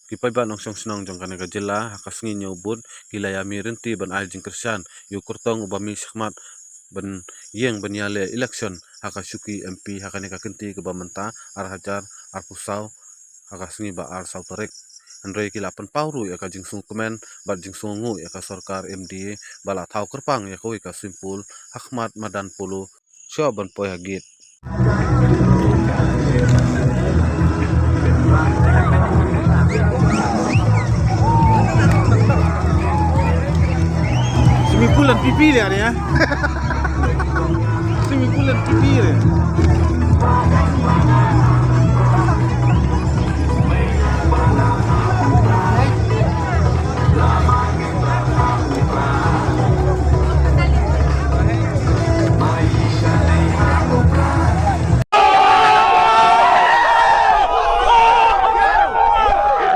Kipay ba nong siyang sinong jong kanaga jila hakasngi nyo ubod kilaya mirinti ban aljing Krisyan yu kurtong ubami sakmat ban yeng banyale election hakasuki MP hakanika kenti ke bamanta arhajar arpusaw hakasngi ba ar sautarek andrei kilapan pauru ya ka jingsung komen bat jingsung ngu ya ka sarkar MDA bala thau kerpang ya ko ka simpul hakmat madan pulu syo ban poy hagit Semipulan pipi dia ya. Semipulan pipi dia.